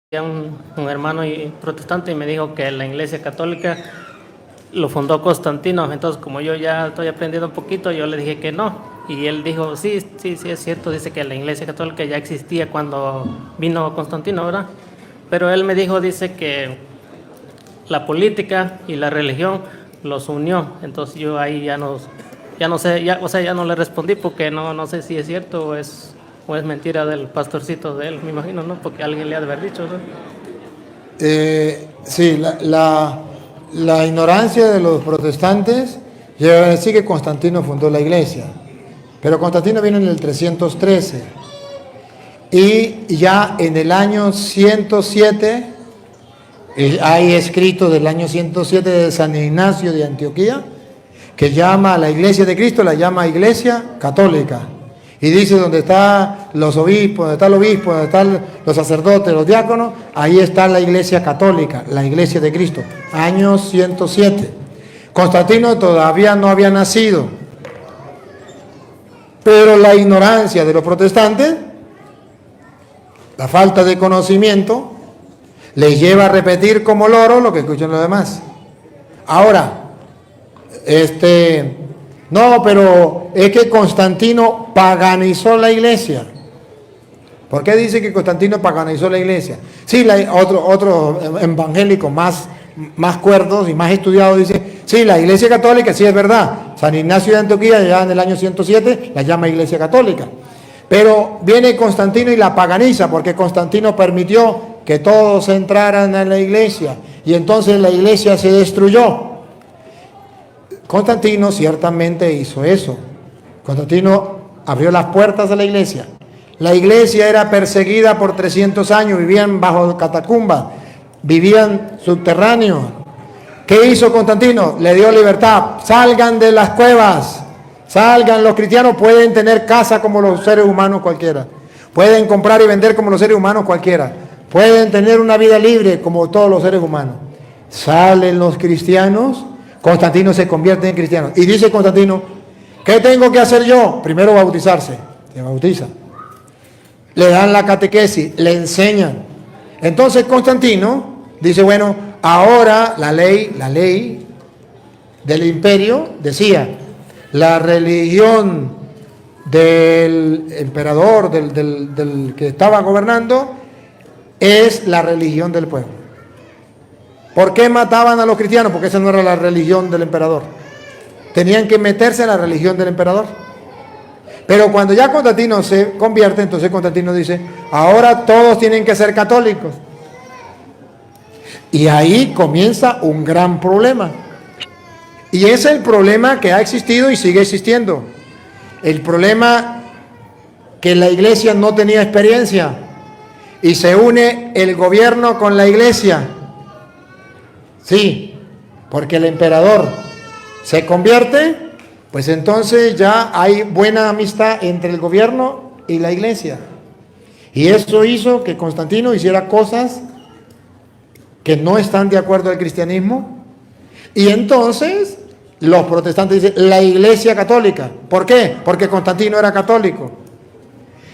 un hermano protestante y me dijo que la Iglesia Católica lo fundó Constantino. Entonces, como yo ya estoy aprendiendo un poquito, yo le dije que no. Y él dijo, sí, es cierto, dice que la Iglesia Católica ya existía cuando vino Constantino, ¿verdad? Pero él me dijo, dice que la política y la religión los unió. Entonces yo ahí ya no sé, ya no le respondí porque no sé si es cierto o es mentira del pastorcito de él, me imagino, ¿no? Porque alguien le ha de haber dicho, ¿no? Sí, la ignorancia de los protestantes llega a decir que Constantino fundó la iglesia, pero Constantino vino en el 313 y ya en el año 107, hay escrito del año 107 de San Ignacio de Antioquía, que llama a la iglesia de Cristo, la llama iglesia católica. Y dice, donde están los obispos, donde está el obispo, donde están los sacerdotes, los diáconos, ahí está la iglesia católica, la iglesia de Cristo. Año 107. Constantino todavía no había nacido. Pero la ignorancia de los protestantes, la falta de conocimiento, les lleva a repetir como loro lo que escuchan los demás. Ahora, no, pero es que Constantino paganizó la iglesia. ¿Por qué dice que Constantino paganizó la iglesia? Sí, otro evangélico más cuerdos y más estudiados dice, sí, la iglesia católica, sí es verdad. San Ignacio de Antioquía, ya en el año 107, la llama iglesia católica. Pero viene Constantino y la paganiza, porque Constantino permitió que todos entraran a la iglesia, y entonces la iglesia se destruyó. Constantino ciertamente hizo eso. Constantino abrió las puertas de la iglesia. La iglesia era perseguida por 300 años, vivían bajo catacumbas, vivían subterráneos. ¿Qué hizo Constantino? Le dio libertad. Salgan de las cuevas, salgan. Los cristianos pueden tener casa como los seres humanos cualquiera. Pueden comprar y vender como los seres humanos cualquiera. Pueden tener una vida libre como todos los seres humanos. Salen los cristianos, Constantino se convierte en cristiano. Y dice Constantino, ¿qué tengo que hacer yo? Primero bautizarse. Se bautiza. Le dan la catequesis, le enseñan. Entonces Constantino dice, bueno, ahora la ley del imperio decía, la religión del emperador, del que estaba gobernando, es la religión del pueblo. ¿Por qué mataban a los cristianos? Porque esa no era la religión del emperador. Tenían que meterse en la religión del emperador. Pero cuando ya Constantino se convierte, entonces Constantino dice, ahora todos tienen que ser católicos. Y ahí comienza un gran problema. Y es el problema que ha existido y sigue existiendo. El problema que la iglesia no tenía experiencia. Y se une el gobierno con la iglesia. Sí, porque el emperador se convierte, pues entonces ya hay buena amistad entre el gobierno y la iglesia. Y eso hizo que Constantino hiciera cosas que no están de acuerdo al cristianismo. Y entonces los protestantes dicen, la iglesia católica. ¿Por qué? Porque Constantino era católico.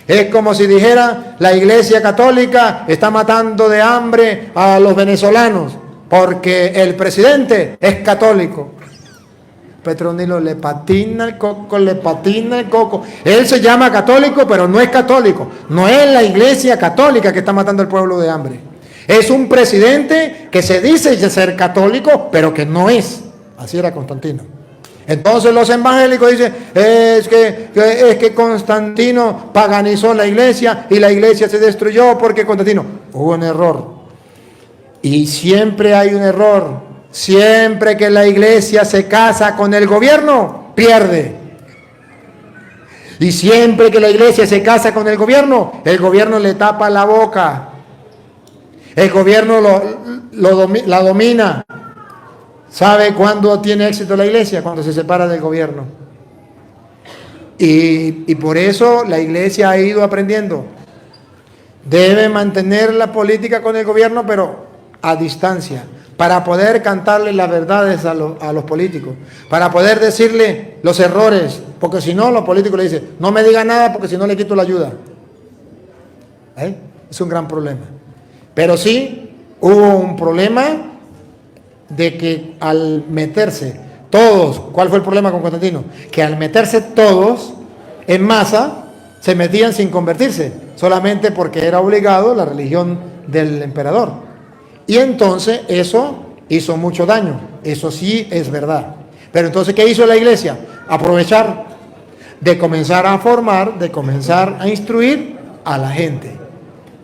Es como si dijera, la iglesia católica está matando de hambre a los venezolanos, porque el presidente es católico. Petronilo le patina el coco, le patina el coco. Él se llama católico, pero no es católico. No es la iglesia católica que está matando al pueblo de hambre. Es un presidente que se dice ser católico, pero que no es. Así era Constantino. Entonces los evangélicos dicen, es que Constantino paganizó la iglesia y la iglesia se destruyó porque Constantino. Hubo un error. Y siempre hay un error. Siempre que la iglesia se casa con el gobierno, pierde. Y siempre que la iglesia se casa con el gobierno le tapa la boca. El gobierno la domina. ¿Sabe cuándo tiene éxito la iglesia? Cuando se separa del gobierno. Y por eso la iglesia ha ido aprendiendo. Debe mantener la política con el gobierno, pero a distancia, para poder cantarle las verdades a los políticos, para poder decirle los errores, porque si no, los políticos le dicen, no me diga nada porque si no le quito la ayuda. Es un gran problema. Pero sí hubo un problema de que al meterse todos, ¿cuál fue el problema con Constantino? Que al meterse todos en masa, se metían sin convertirse, solamente porque era obligado la religión del emperador. Y entonces eso hizo mucho daño, eso sí es verdad. Pero entonces, ¿qué hizo la iglesia? Aprovechar de comenzar a formar, de comenzar a instruir a la gente.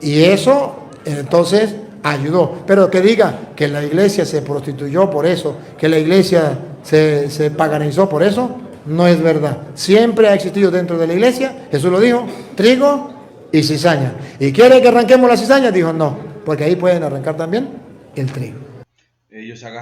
Y eso entonces ayudó. Pero que diga que la iglesia se prostituyó por eso, que la iglesia se paganizó por eso, no es verdad. Siempre ha existido dentro de la iglesia, Jesús lo dijo, trigo y cizaña. ¿Y quiere que arranquemos la cizaña? Dijo no, porque ahí pueden arrancar también el trigo. Ellos